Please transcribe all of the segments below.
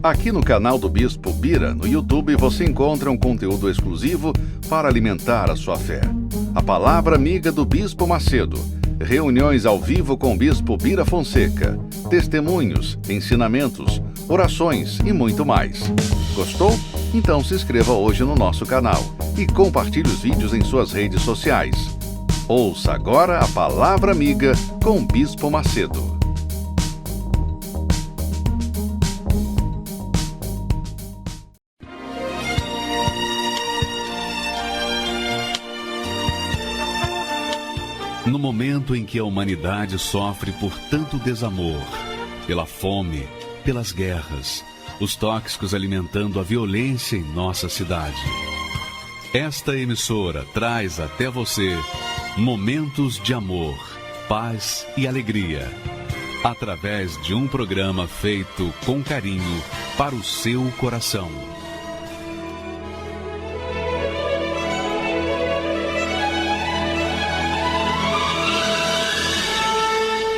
Aqui no canal do Bispo Bira, no YouTube, você encontra um conteúdo exclusivo para alimentar a sua fé. A Palavra Amiga do Bispo Macedo. Reuniões ao vivo com o Bispo Bira Fonseca. Testemunhos, ensinamentos, orações e muito mais. Gostou? Então se inscreva hoje no nosso canal e compartilhe os vídeos em suas redes sociais. Ouça agora a Palavra Amiga com o Bispo Macedo. No momento em que a humanidade sofre por tanto desamor, pela fome, pelas guerras, os tóxicos alimentando a violência em nossa cidade, esta emissora traz até você momentos de amor, paz e alegria, através de um programa feito com carinho para o seu coração.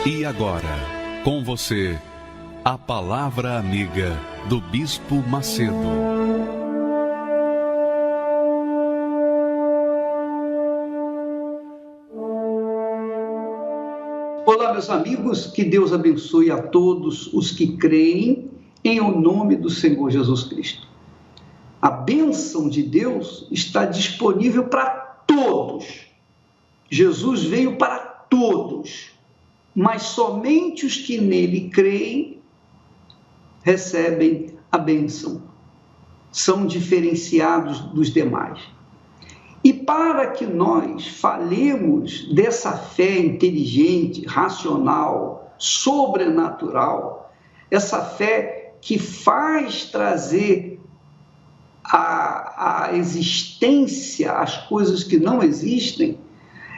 E agora, com você, a Palavra Amiga do Bispo Macedo. Olá, meus amigos, que Deus abençoe a todos os que creem em o nome do Senhor Jesus Cristo. A bênção de Deus está disponível para todos. Jesus veio para todos. Mas somente os que nele creem recebem a bênção, são diferenciados dos demais. E para que nós falemos dessa fé inteligente, racional, sobrenatural, essa fé que faz trazer à existência as coisas que não existem,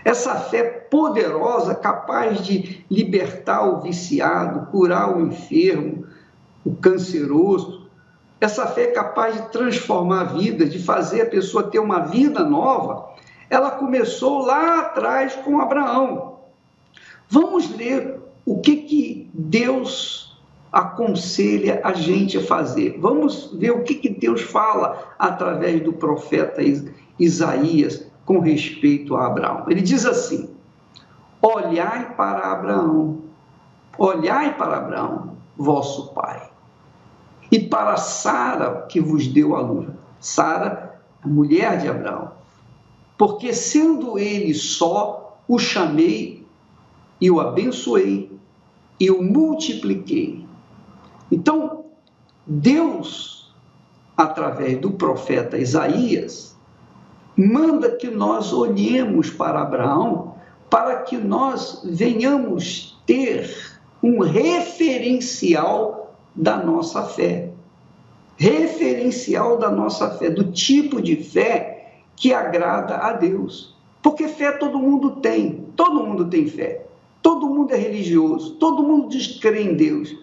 essa fé poderosa, capaz de libertar o viciado, curar o enfermo, o canceroso. Essa fé capaz de transformar a vida, de fazer a pessoa ter uma vida nova. Ela começou lá atrás com Abraão. Vamos ler o que Deus aconselha a gente a fazer. Vamos ver o que Deus fala através do profeta Isaías com respeito a Abraão. Ele diz assim: olhai para Abraão, vosso pai, e para Sara, que vos deu a luz. Sara, a mulher de Abraão. Porque sendo ele só, o chamei e o abençoei e o multipliquei. Então, Deus, através do profeta Isaías, manda que nós olhemos para Abraão para que nós venhamos ter um referencial da nossa fé. Referencial da nossa fé, do tipo de fé que agrada a Deus. Porque fé todo mundo tem fé. Todo mundo é religioso, todo mundo diz que crê em Deus.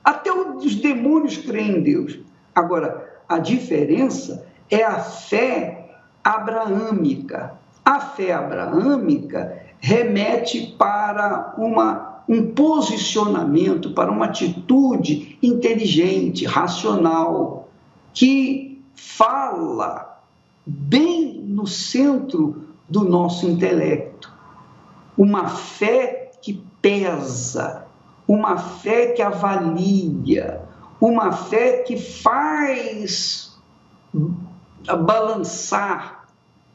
Até os demônios creem em Deus. Agora, a diferença é a fé abraâmica. A fé abraâmica remete para um posicionamento, para uma atitude inteligente, racional, que fala bem no centro do nosso intelecto. Uma fé que pesa, uma fé que avalia, uma fé que faz balançar,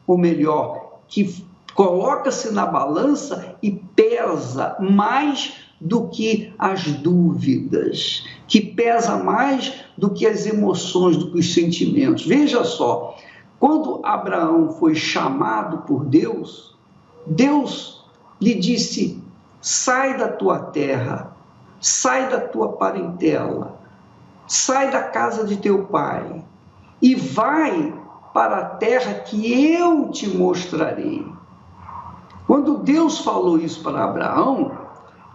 ou melhor, que coloca-se na balança e pesa mais do que as dúvidas, que pesa mais do que as emoções, do que os sentimentos. Veja só, quando Abraão foi chamado por Deus, Deus lhe disse: sai da tua terra, sai da tua parentela, sai da casa de teu pai e vai para a terra que eu te mostrarei. Quando Deus falou isso para Abraão,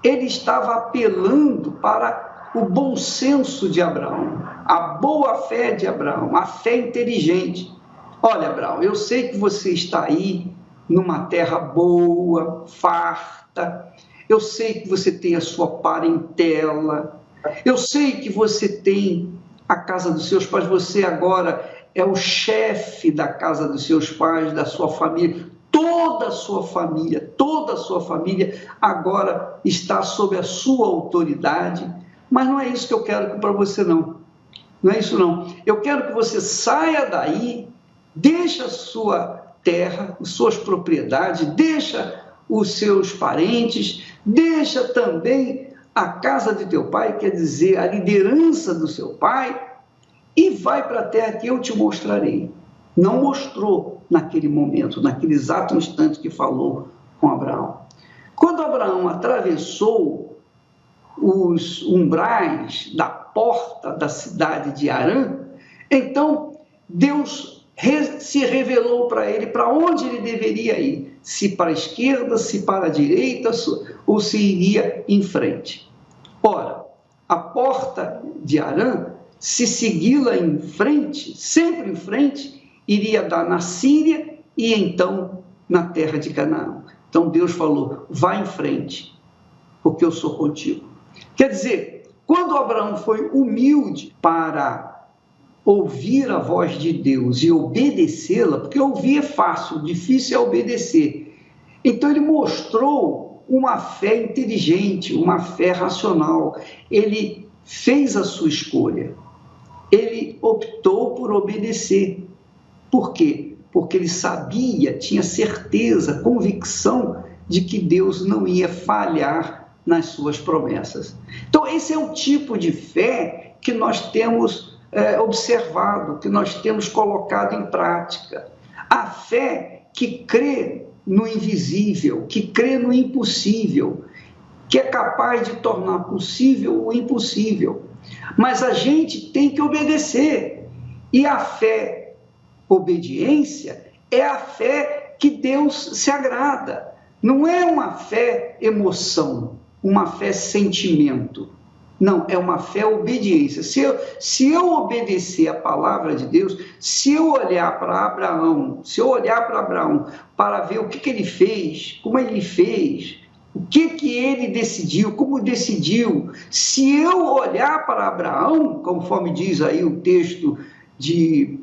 ele estava apelando para o bom senso de Abraão, a boa fé de Abraão, a fé inteligente. Olha, Abraão, eu sei que você está aí numa terra boa, farta, eu sei que você tem a sua parentela, eu sei que você tem a casa dos seus pais, você agora é o chefe da casa dos seus pais, da sua família, toda a sua família agora está sob a sua autoridade. Mas não é isso que eu quero para você, não. Não é isso, não. Eu quero que você saia daí, deixa a sua terra, as suas propriedades, deixa os seus parentes, deixa também a casa de teu pai, quer dizer, a liderança do seu pai, e vai para a terra que eu te mostrarei. Não mostrou naquele momento, naquele exato instante que falou com Abraão. Quando Abraão atravessou os umbrais da porta da cidade de Harã, então Deus se revelou para ele para onde ele deveria ir, se para a esquerda, se para a direita, ou se iria em frente. Ora, a porta de Harã, se segui-la em frente, sempre em frente, iria dar na Síria e então na terra de Canaã. Então Deus falou, vá em frente, porque eu sou contigo. Quer dizer, quando Abraão foi humilde para ouvir a voz de Deus e obedecê-la, porque ouvir é fácil, difícil é obedecer. Então ele mostrou uma fé inteligente, uma fé racional. Ele fez a sua escolha. Ele optou por obedecer. Por quê? Porque ele sabia, tinha certeza, convicção de que Deus não ia falhar nas suas promessas. Então, esse é o tipo de fé que nós temos observado, que nós temos colocado em prática. A fé que crê no invisível, que crê no impossível, que é capaz de tornar possível o impossível. Mas a gente tem que obedecer. E a fé, obediência, é a fé que Deus se agrada. Não é uma fé emoção, uma fé sentimento. Não, é uma fé obediência. Se eu obedecer a palavra de Deus, se eu olhar para Abraão, para ver o que ele fez, como ele fez, o que ele decidiu, como decidiu, se eu olhar para Abraão, conforme diz aí o texto de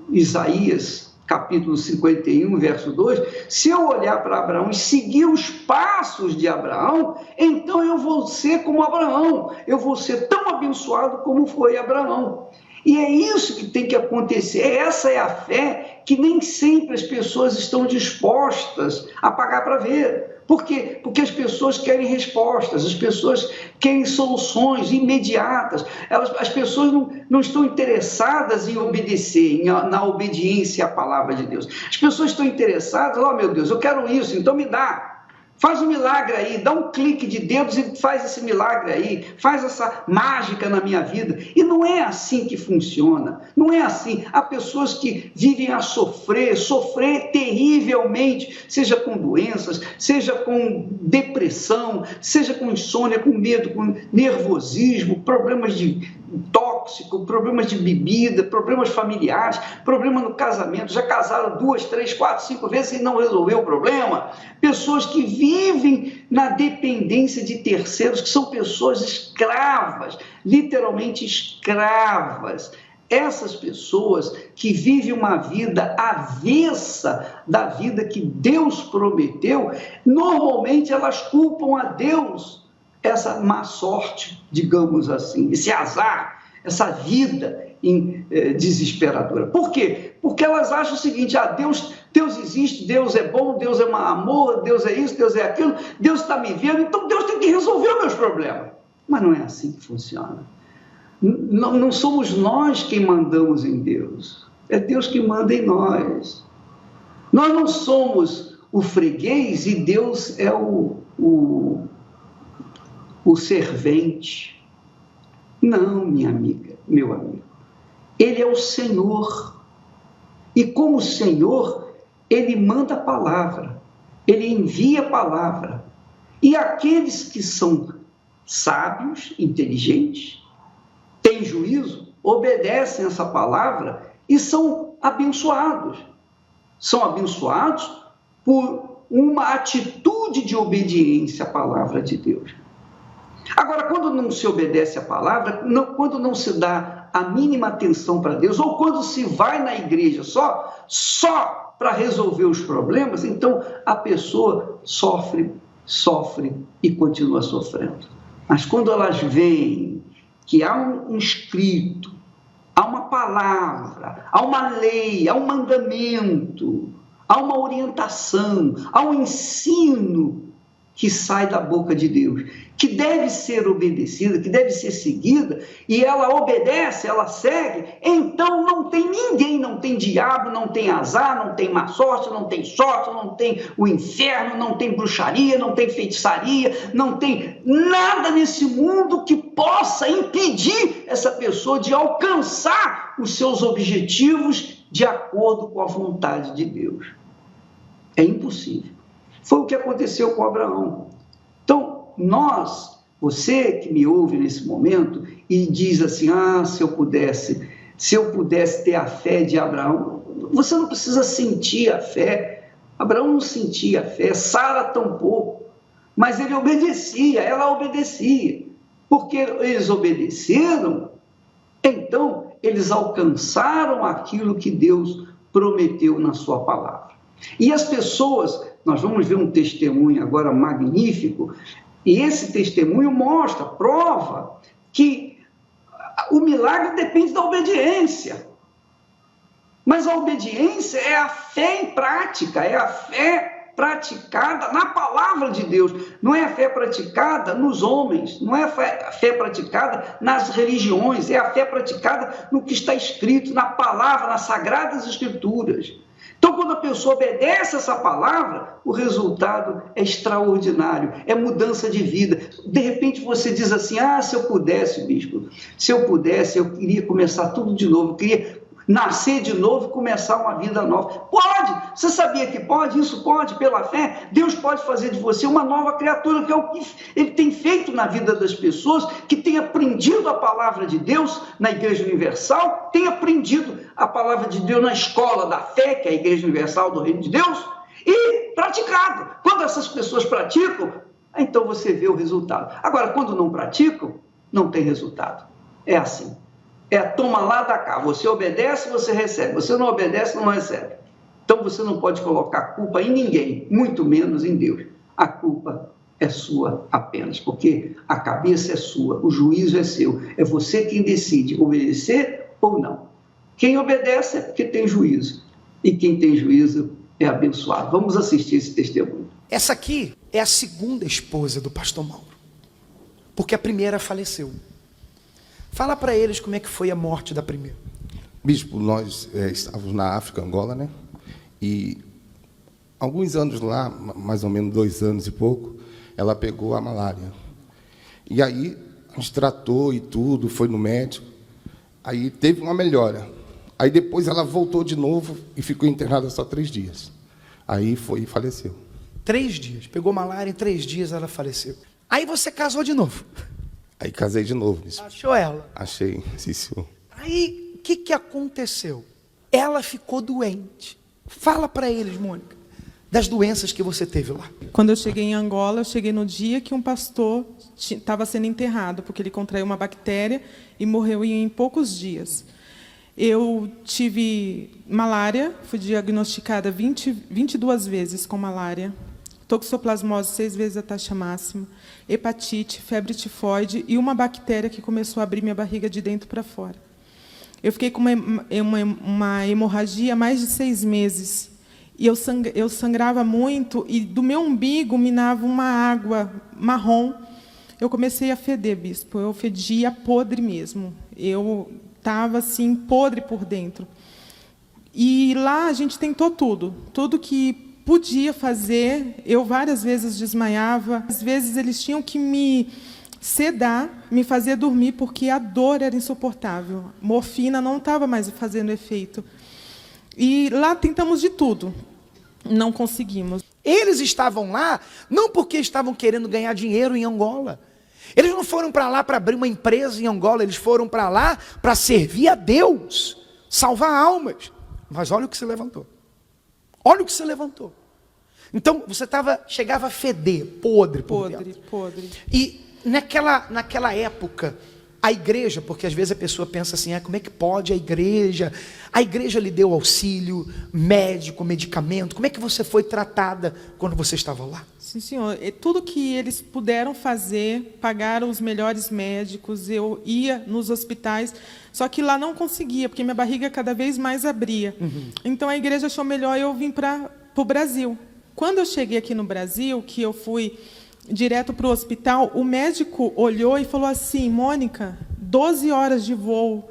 Isaías, capítulo 51, verso 2, se eu olhar para Abraão e seguir os passos de Abraão, então eu vou ser como Abraão, eu vou ser tão abençoado como foi Abraão. E é isso que tem que acontecer, essa é a fé que nem sempre as pessoas estão dispostas a pagar para ver. Por quê? Porque as pessoas querem respostas, as pessoas querem soluções imediatas, as pessoas não estão interessadas em obedecer, na obediência à palavra de Deus. As pessoas estão interessadas, meu Deus, eu quero isso, então me dá. Faz um milagre aí, dá um clique de dedos e faz esse milagre aí, faz essa mágica na minha vida. E não é assim que funciona, não é assim. Há pessoas que vivem a sofrer terrivelmente, seja com doenças, seja com depressão, seja com insônia, com medo, com nervosismo, problemas de tóxico, problemas de bebida, problemas familiares, problema no casamento, já casaram 2, 3, 4, 5 vezes e não resolveu o problema. Pessoas que vivem na dependência de terceiros, que são pessoas escravas, literalmente escravas. Essas pessoas que vivem uma vida avessa da vida que Deus prometeu, normalmente elas culpam a Deus essa má sorte, digamos assim, esse azar, essa vida desesperadora. Por quê? Porque elas acham o seguinte, Deus existe, Deus é bom, Deus é amor, Deus é isso, Deus é aquilo, Deus está me vendo, então Deus tem que resolver os meus problemas. Mas não é assim que funciona. Não somos nós quem mandamos em Deus, é Deus que manda em nós. Nós não somos o freguês e Deus é o servente. Não, minha amiga, meu amigo. Ele é o Senhor. E como Senhor, Ele manda a palavra. Ele envia a palavra. E aqueles que são sábios, inteligentes, têm juízo, obedecem essa palavra e são abençoados. São abençoados por uma atitude de obediência à palavra de Deus. Agora, quando não se obedece à palavra, quando não se dá a mínima atenção para Deus, ou quando se vai na igreja só para resolver os problemas, então a pessoa sofre e continua sofrendo. Mas quando elas veem que há um escrito, há uma palavra, há uma lei, há um mandamento, há uma orientação, há um ensino que sai da boca de Deus, que deve ser obedecida, que deve ser seguida, e ela obedece, ela segue, então não tem ninguém, não tem diabo, não tem azar, não tem má sorte, não tem o inferno, não tem bruxaria, não tem feitiçaria, não tem nada nesse mundo que possa impedir essa pessoa de alcançar os seus objetivos de acordo com a vontade de Deus. É impossível. Foi o que aconteceu com Abraão. Então, você que me ouve nesse momento e diz assim, se eu pudesse ter a fé de Abraão, você não precisa sentir a fé. Abraão não sentia a fé, Sara tampouco, mas ele obedecia, ela obedecia. Porque eles obedeceram, então eles alcançaram aquilo que Deus prometeu na sua palavra. E as pessoas, nós vamos ver um testemunho agora magnífico, e esse testemunho prova que o milagre depende da obediência. Mas a obediência é a fé em prática, é a fé praticada na palavra de Deus, não é a fé praticada nos homens, não é a fé praticada nas religiões, é a fé praticada no que está escrito, na palavra, nas sagradas escrituras. Então, quando a pessoa obedece essa palavra, o resultado é extraordinário, é mudança de vida. De repente você diz assim, se eu pudesse, bispo, eu queria começar tudo de novo, eu queria nascer de novo e começar uma vida nova. Pode! Você sabia que pode? Isso pode, pela fé. Deus pode fazer de você uma nova criatura, que é o que Ele tem feito na vida das pessoas que têm aprendido a palavra de Deus na Igreja Universal, têm aprendido a palavra de Deus na escola da fé, que é a Igreja Universal do Reino de Deus, e praticado. Quando essas pessoas praticam, então você vê o resultado. Agora, quando não praticam, não tem resultado. É assim. Toma lá, dá cá. Você obedece, você recebe. Você não obedece, não recebe. Então você não pode colocar culpa em ninguém, muito menos em Deus. A culpa é sua apenas, porque a cabeça é sua, o juízo é seu. É você quem decide obedecer ou não. Quem obedece é porque tem juízo. E quem tem juízo é abençoado. Vamos assistir esse testemunho. Essa aqui é a segunda esposa do pastor Mauro, porque a primeira faleceu. Fala para eles como é que foi a morte da primeira. Bispo, nós estávamos na África, Angola, né? E alguns anos lá, mais ou menos 2 anos e pouco, ela pegou a malária. E aí, a gente tratou e tudo, foi no médico. Aí teve uma melhora. Aí depois ela voltou de novo e ficou internada só 3 dias. Aí foi e faleceu. 3 dias. Pegou malária, em 3 dias ela faleceu. Aí você casou de novo. Aí casei de novo, bispo. Achou ela? Achei, sim, senhor. Aí, o que aconteceu? Ela ficou doente. Fala para eles, Mônica, das doenças que você teve lá. Quando eu cheguei em Angola, eu cheguei no dia que um pastor estava sendo enterrado, porque ele contraiu uma bactéria e morreu em poucos dias. Eu tive malária, fui diagnosticada 22 vezes com malária, toxoplasmose 6 vezes a taxa máxima, hepatite, febre tifoide e uma bactéria que começou a abrir minha barriga de dentro para fora. Eu fiquei com uma hemorragia há mais de 6 meses. E eu sangrava muito e do meu umbigo minava uma água marrom. Eu comecei a feder, bispo. Eu fedia podre mesmo. Eu estava assim, podre por dentro. E lá a gente tentou tudo. Tudo que podia fazer, eu várias vezes desmaiava. Às vezes eles tinham que me sedar, me fazer dormir, porque a dor era insuportável. Morfina não estava mais fazendo efeito. E lá tentamos de tudo. Não conseguimos. Eles estavam lá não porque estavam querendo ganhar dinheiro em Angola. Eles não foram para lá para abrir uma empresa em Angola. Eles foram para lá para servir a Deus, salvar almas. Mas olha o que se levantou. Olha o que se levantou. Então, você chegava a feder, podre por dentro. Podre. E naquela época, a igreja, porque às vezes a pessoa pensa assim, como é que pode a igreja lhe deu auxílio, médico, medicamento, como é que você foi tratada quando você estava lá? Sim, senhor. E tudo que eles puderam fazer, pagaram os melhores médicos, eu ia nos hospitais, só que lá não conseguia, porque minha barriga cada vez mais abria. Então a igreja achou melhor eu vir para o Brasil. Quando eu cheguei aqui no Brasil, que eu fui direto para o hospital, o médico olhou e falou assim, Mônica, 12 horas de voo,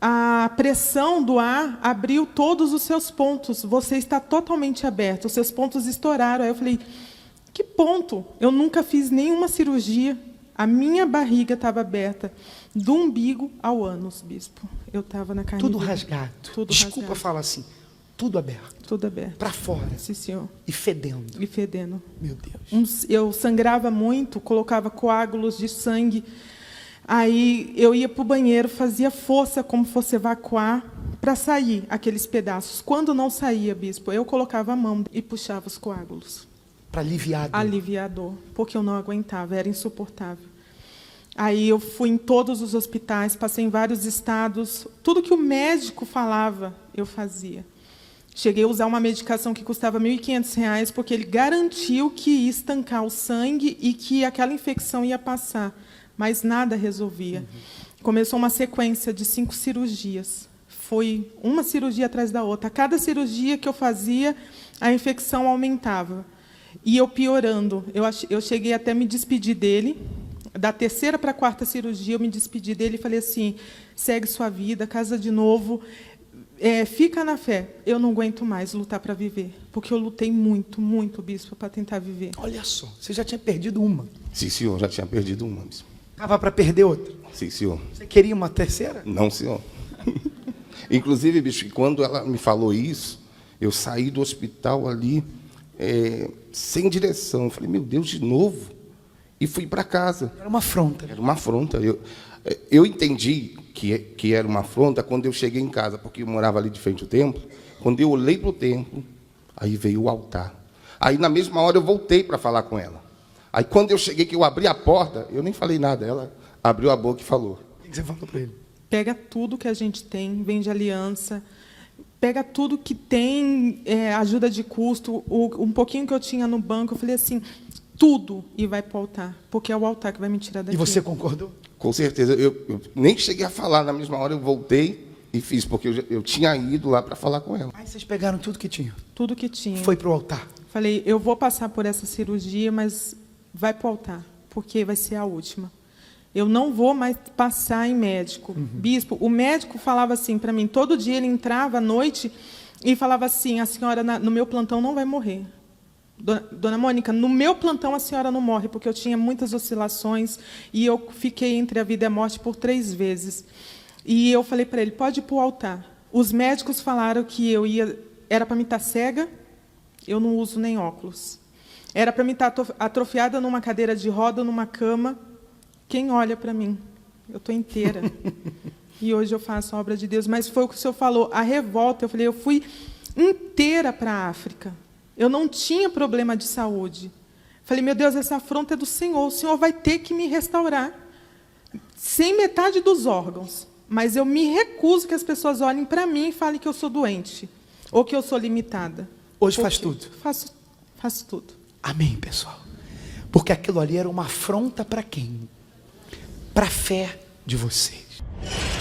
a pressão do ar abriu todos os seus pontos, você está totalmente aberto, os seus pontos estouraram. Aí eu falei, que ponto? Eu nunca fiz nenhuma cirurgia, a minha barriga estava aberta, do umbigo ao ânus, bispo. Eu estava na carne Tudo viva. rasgado. Tudo Desculpa rasgado. falar assim, tudo aberto. Tudo aberto. Para fora. Sim, senhor. E fedendo. E fedendo. Meu Deus. Eu sangrava muito, colocava coágulos de sangue. Aí eu ia para o banheiro, fazia força como fosse evacuar para sair aqueles pedaços. Quando não saía, bispo, eu colocava a mão e puxava os coágulos. Para aliviar a dor. Aliviar a dor, porque eu não aguentava, era insuportável. Aí eu fui em todos os hospitais, passei em vários estados. Tudo que o médico falava, eu fazia. Cheguei a usar uma medicação que custava R$ 1.500, porque ele garantiu que ia estancar o sangue e que aquela infecção ia passar, mas nada resolvia. Começou uma sequência de 5 cirurgias. Foi uma cirurgia atrás da outra. A cada cirurgia que eu fazia, a infecção aumentava. E eu piorando. Eu cheguei até a me despedir dele. Da 3ª para a 4ª cirurgia, eu me despedi dele e falei assim, segue sua vida, casa de novo, fica na fé. Eu não aguento mais lutar para viver, porque eu lutei muito, muito, bispo, para tentar viver. Olha só, você já tinha perdido uma. Sim, senhor, já tinha perdido uma, bispo. Estava para perder outra. Sim, senhor. Você queria uma terceira? Não, senhor. Inclusive, bicho, quando ela me falou isso, eu saí do hospital ali sem direção. Eu falei, meu Deus, de novo? E fui para casa. Era uma afronta. Era uma afronta. Eu entendi que era uma afronta quando eu cheguei em casa, porque eu morava ali de frente ao templo. Quando eu olhei para o templo, aí veio o altar. Aí, na mesma hora, eu voltei para falar com ela. Aí, quando eu cheguei, que eu abri a porta, eu nem falei nada. Ela abriu a boca e falou. O que você falou para ele? Pega tudo que a gente tem, vende aliança, pega tudo que tem, ajuda de custo, um pouquinho que eu tinha no banco, eu falei assim, tudo, e vai para o altar, porque é o altar que vai me tirar daqui. E você concordou? Com certeza. Eu nem cheguei a falar, na mesma hora eu voltei e fiz, porque eu tinha ido lá para falar com ela. Aí vocês pegaram tudo que tinham? Tudo que tinha. Foi para o altar? Falei, eu vou passar por essa cirurgia, mas vai para o altar, porque vai ser a última. Eu não vou mais passar em médico. Bispo, o médico falava assim para mim, todo dia ele entrava à noite e falava assim, a senhora no meu plantão não vai morrer. Dona Mônica, no meu plantão a senhora não morre, porque eu tinha muitas oscilações e eu fiquei entre a vida e a morte por 3 vezes. E eu falei para ele, pode ir para o altar. Os médicos falaram que era para mim estar cega, eu não uso nem óculos. Era para mim estar atrofiada numa cadeira de roda, numa cama. Quem olha para mim? Eu estou inteira. E hoje eu faço a obra de Deus. Mas foi o que o senhor falou, a revolta. Eu falei, eu fui inteira para a África. Eu não tinha problema de saúde. Falei, meu Deus, essa afronta é do Senhor. O Senhor vai ter que me restaurar. Sem metade dos órgãos. Mas eu me recuso que as pessoas olhem para mim e falem que eu sou doente. Ou que eu sou limitada. Hoje faz tudo? Faço tudo. Amém, pessoal. Porque aquilo ali era uma afronta para quem? Para a fé de vocês.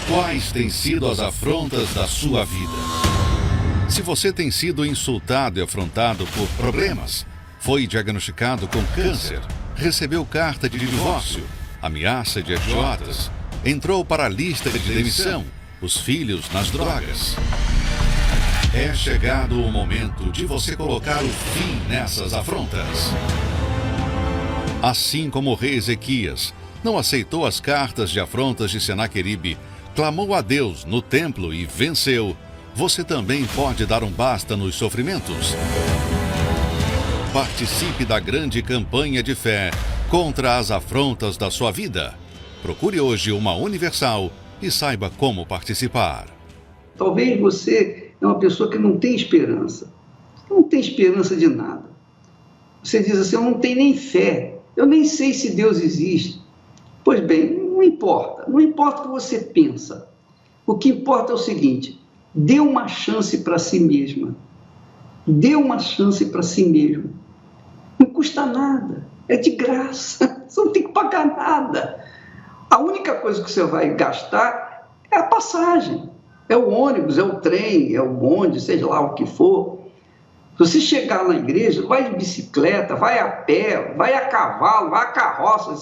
Quais têm sido as afrontas da sua vida? Se você tem sido insultado e afrontado por problemas, foi diagnosticado com câncer, recebeu carta de divórcio, ameaça de agiotas, entrou para a lista de demissão, os filhos nas drogas. É chegado o momento de você colocar o fim nessas afrontas. Assim como o rei Ezequias não aceitou as cartas de afrontas de Senaqueribe, clamou a Deus no templo e venceu, você também pode dar um basta nos sofrimentos. Participe da grande campanha de fé contra as afrontas da sua vida. Procure hoje uma Universal e saiba como participar. Talvez você é uma pessoa que não tem esperança. Não tem esperança de nada. Você diz assim, eu não tenho nem fé. Eu nem sei se Deus existe. Pois bem, não importa o que você pensa. O que importa é o seguinte: dê uma chance para si mesma. Dê uma chance para si mesmo. Não custa nada, é de graça, você não tem que pagar nada. A única coisa que você vai gastar é a passagem, é o ônibus, é o trem, é o bonde, seja lá o que for. Se você chegar na igreja, vai de bicicleta, vai a pé, vai a cavalo, vai a carroça,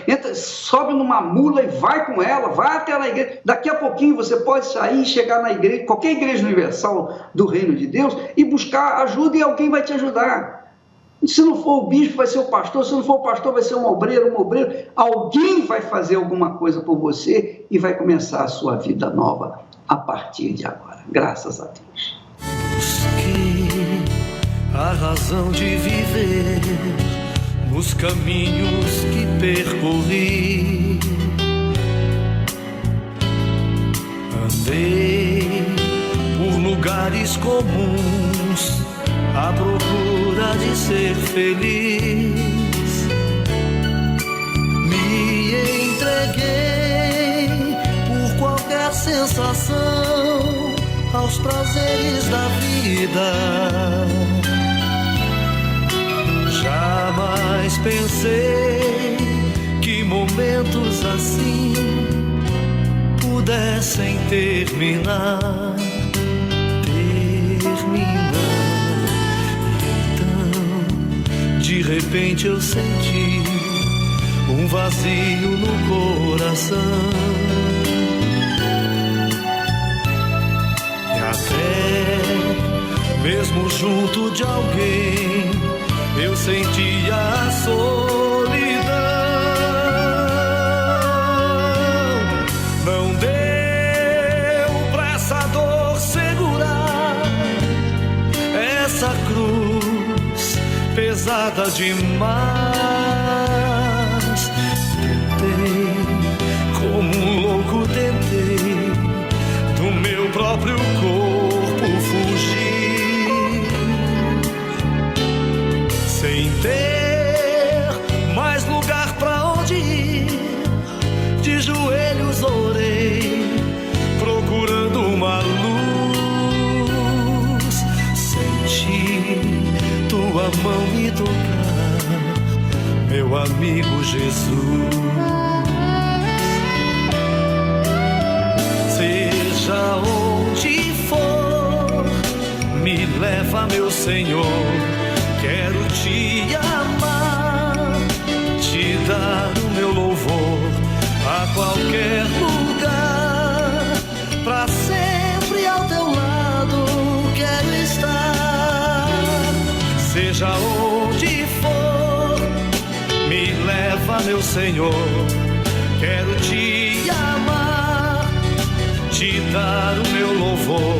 entra, sobe numa mula e vai com ela, vai até a igreja. Daqui a pouquinho você pode sair e chegar na igreja, qualquer igreja universal do reino de Deus, e buscar ajuda e alguém vai te ajudar. Se não for o bispo, vai ser o pastor. Se não for o pastor, vai ser um obreiro. Alguém vai fazer alguma coisa por você e vai começar a sua vida nova a partir de agora. Graças a Deus. Busquei a razão de viver nos caminhos que percorri. Andei por lugares comuns à procura de ser feliz. Me entreguei por qualquer sensação aos prazeres da vida. Jamais pensei que momentos assim pudessem terminar. De repente eu senti um vazio no coração, e até mesmo junto de alguém eu sentia a solidão. Não deu pra essa dor segurar essa cruz pesada demais. Tentei, como um louco tentei, do meu próprio corpo fugir, sem ter mais lugar pra onde ir. De joelhos orei, procurando uma luz. Senti tua mão me tocar, meu amigo Jesus. Seja onde for, me leva, meu Senhor. Quero te amar, te dar o meu louvor a qualquer lugar, pra sempre ao teu lado quero estar. Seja onde for, me leva, meu Senhor. Quero te amar, te dar o meu louvor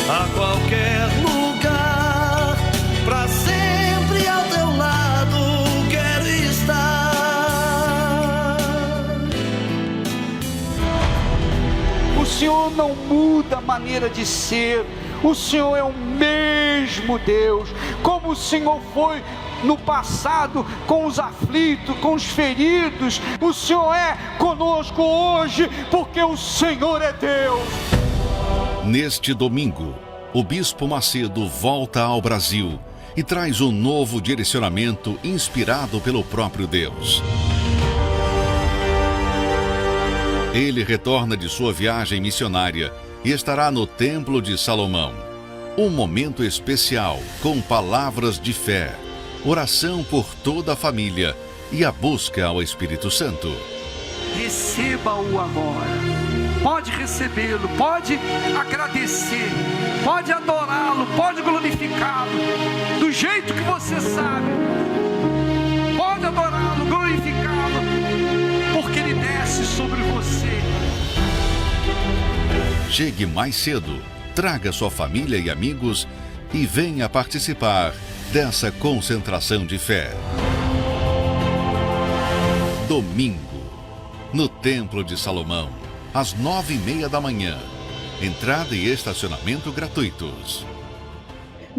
a qualquer lugar, pra sempre ao teu lado quero estar. O Senhor não muda a maneira de ser. O Senhor é o mesmo Deus, como o Senhor foi no passado com os aflitos, com os feridos. O Senhor é conosco hoje, porque o Senhor é Deus. Neste domingo, o Bispo Macedo volta ao Brasil e traz um novo direcionamento inspirado pelo próprio Deus. Ele retorna de sua viagem missionária e estará no Templo de Salomão. Um momento especial com palavras de fé, oração por toda a família e a busca ao Espírito Santo. Receba-o agora. Pode recebê-lo, pode agradecer, pode adorá-lo, pode glorificá-lo, do jeito que você sabe. Pode adorá-lo, glorificá-lo, porque ele desce sobre você. Chegue mais cedo, traga sua família e amigos e venha participar dessa concentração de fé. Domingo, no Templo de Salomão, às 9:30 da manhã. Entrada e estacionamento gratuitos.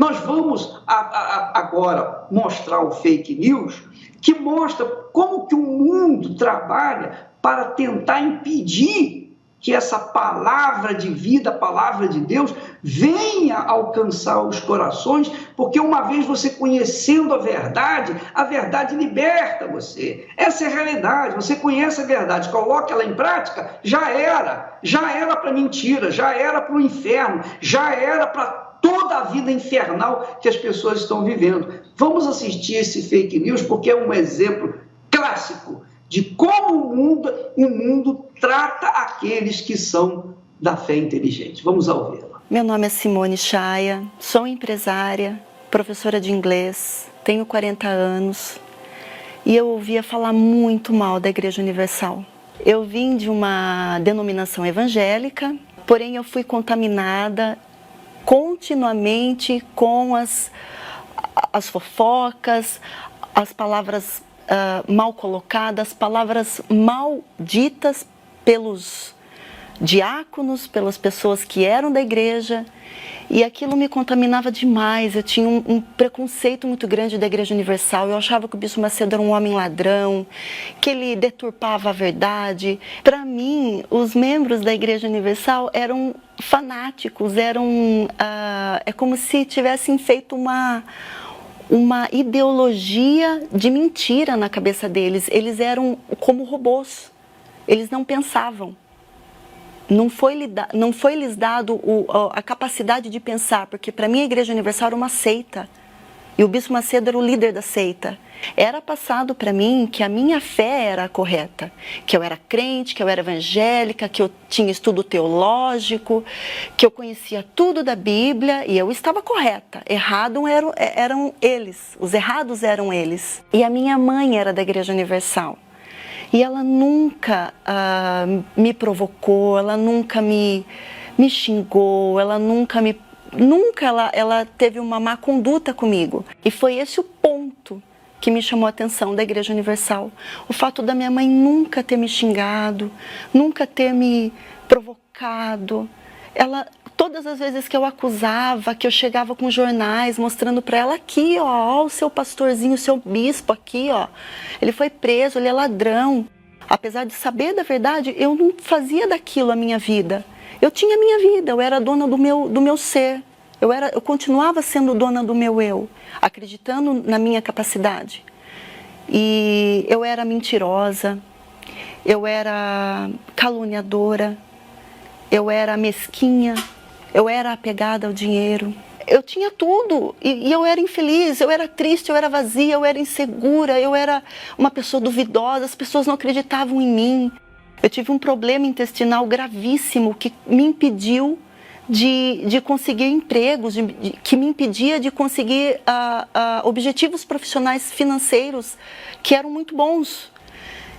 Nós vamos agora mostrar o fake news, que mostra como que o mundo trabalha para tentar impedir que essa palavra de vida, a palavra de Deus, venha alcançar os corações, porque uma vez você conhecendo a verdade liberta você. Essa é a realidade, você conhece a verdade, coloca ela em prática, já era para mentira, já era para o inferno, já era para toda a vida infernal que as pessoas estão vivendo. Vamos assistir esse fake news, porque é um exemplo clássico de como o mundo trata aqueles que são da fé inteligente. Vamos ouvi-la. Meu nome é Simone Chaia, sou empresária, professora de inglês, tenho 40 anos e eu ouvia falar muito mal da Igreja Universal. Eu vim de uma denominação evangélica, porém eu fui contaminada continuamente com as fofocas, as palavras mal colocadas, palavras mal ditas pelos diáconos, pelas pessoas que eram da igreja, e aquilo me contaminava demais. Eu tinha um preconceito muito grande da Igreja Universal. Eu achava que o Bispo Macedo era um homem ladrão, que ele deturpava a verdade. Para mim, os membros da Igreja Universal eram fanáticos, é como se tivessem feito uma ideologia de mentira na cabeça deles. Eles eram como robôs, eles não pensavam. Não foi lhes dado a capacidade de pensar, porque para mim a Igreja Universal era uma seita, e o Bispo Macedo era o líder da seita. Era passado para mim que a minha fé era a correta, que eu era crente, que eu era evangélica, que eu tinha estudo teológico, que eu conhecia tudo da Bíblia e eu estava correta. Errado eram eles, os errados eram eles. E a minha mãe era da Igreja Universal. E ela nunca me provocou, ela nunca me xingou, ela teve uma má conduta comigo. E foi esse o ponto que me chamou a atenção da Igreja Universal. O fato da minha mãe nunca ter me xingado, nunca ter me provocado. Todas as vezes que eu acusava, que eu chegava com jornais mostrando para ela aqui, ó, o seu pastorzinho, o seu bispo aqui, ó, ele foi preso, ele é ladrão. Apesar de saber da verdade, eu não fazia daquilo a minha vida. Eu tinha a minha vida, eu era dona do meu ser. Eu continuava sendo dona do meu eu, acreditando na minha capacidade. E eu era mentirosa, eu era caluniadora, eu era mesquinha, eu era apegada ao dinheiro. Eu tinha tudo e eu era infeliz, eu era triste, eu era vazia, eu era insegura, eu era uma pessoa duvidosa, as pessoas não acreditavam em mim. Eu tive um problema intestinal gravíssimo que me impediu de conseguir empregos, que me impedia de conseguir objetivos profissionais financeiros que eram muito bons.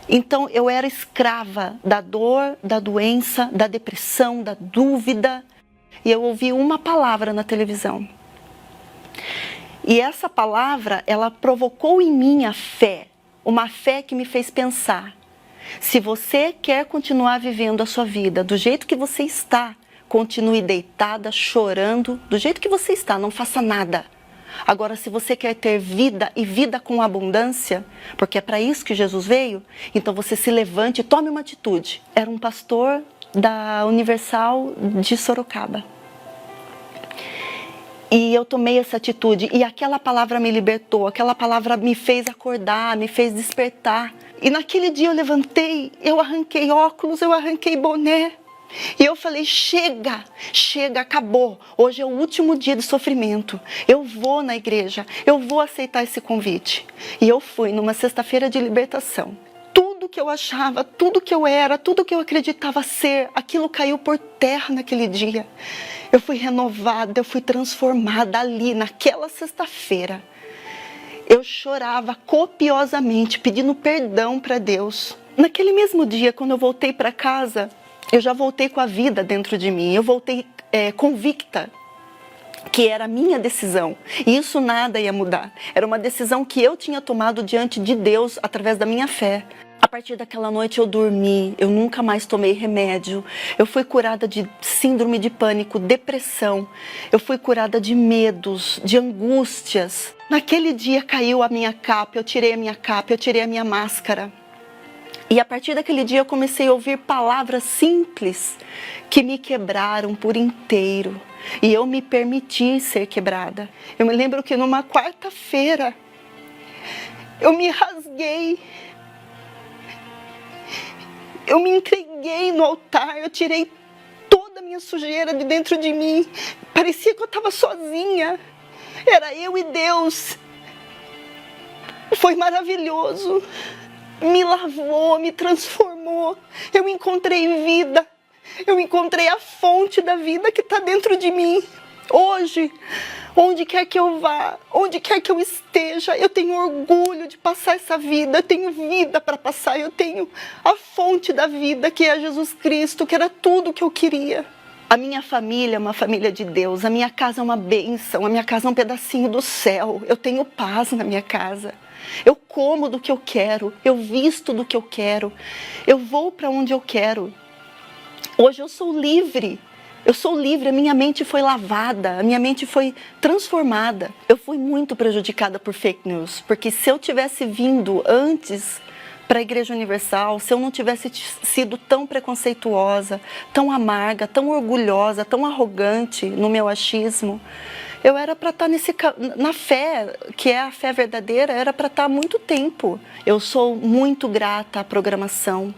Então eu era escrava da dor, da doença, da depressão, da dúvida. E eu ouvi uma palavra na televisão. E essa palavra, ela provocou em mim a fé, uma fé que me fez pensar. Se você quer continuar vivendo a sua vida do jeito que você está, continue deitada, chorando, do jeito que você está, não faça nada. Agora, se você quer ter vida e vida com abundância, porque é para isso que Jesus veio, então você se levante e tome uma atitude. Era um pastor da Universal de Sorocaba. E eu tomei essa atitude e aquela palavra me libertou, aquela palavra me fez acordar, me fez despertar. E naquele dia eu levantei, eu arranquei óculos, eu arranquei boné. E eu falei, chega, acabou. Hoje é o último dia de sofrimento. Eu vou na igreja, eu vou aceitar esse convite. E eu fui numa sexta-feira de libertação. Tudo que eu achava, tudo que eu era, tudo que eu acreditava ser, aquilo caiu por terra naquele dia. Eu fui renovada, eu fui transformada ali, naquela sexta-feira. Eu chorava copiosamente, pedindo perdão para Deus. Naquele mesmo dia, quando eu voltei para casa, eu já voltei com a vida dentro de mim. Eu voltei convicta que era a minha decisão. E isso nada ia mudar. Era uma decisão que eu tinha tomado diante de Deus através da minha fé. partir daquela noite eu dormi, eu nunca mais tomei remédio. Eu fui curada de síndrome de pânico, depressão. Eu fui curada de medos, de angústias. Naquele dia caiu a minha capa, eu tirei a minha capa, eu tirei a minha máscara. E a partir daquele dia eu comecei a ouvir palavras simples que me quebraram por inteiro. E eu me permiti ser quebrada. Eu me lembro que numa quarta-feira eu me rasguei. Eu me entreguei no altar, eu tirei toda a minha sujeira de dentro de mim. Parecia que eu estava sozinha. Era eu e Deus. Foi maravilhoso. Me lavou, me transformou. Eu encontrei vida. Eu encontrei a fonte da vida que está dentro de mim. Hoje, onde quer que eu vá, onde quer que eu esteja, eu tenho orgulho de passar essa vida. Eu tenho vida para passar. Eu tenho a fonte da vida, que é Jesus Cristo, que era tudo que eu queria. A minha família é uma família de Deus. A minha casa é uma bênção. A minha casa é um pedacinho do céu. Eu tenho paz na minha casa. Eu como do que eu quero. Eu visto do que eu quero. Eu vou para onde eu quero. Hoje eu sou livre. Eu sou livre, a minha mente foi lavada, a minha mente foi transformada. Eu fui muito prejudicada por fake news, porque se eu tivesse vindo antes para a Igreja Universal, se eu não tivesse sido tão preconceituosa, tão amarga, tão orgulhosa, tão arrogante no meu achismo, eu era para estar na fé, que é a fé verdadeira, era para estar há muito tempo. Eu sou muito grata à programação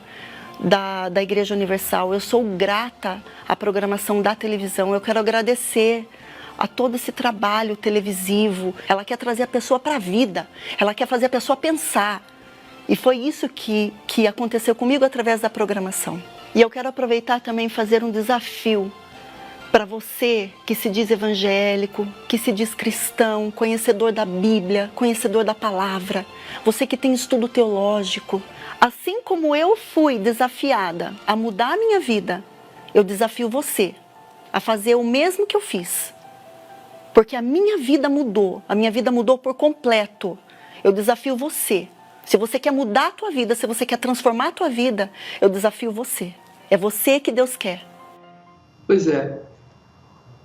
da Igreja Universal. Eu sou grata à programação da televisão. Eu quero agradecer a todo esse trabalho televisivo. Ela quer trazer a pessoa para a vida. Ela quer fazer a pessoa pensar. E foi isso que aconteceu comigo através da programação. E eu quero aproveitar também e fazer um desafio para você que se diz evangélico, que se diz cristão, conhecedor da Bíblia, conhecedor da palavra, você que tem estudo teológico. Assim como eu fui desafiada a mudar a minha vida, eu desafio você a fazer o mesmo que eu fiz. Porque a minha vida mudou por completo. Eu desafio você. Se você quer mudar a tua vida, se você quer transformar a tua vida, eu desafio você. É você que Deus quer. Pois é,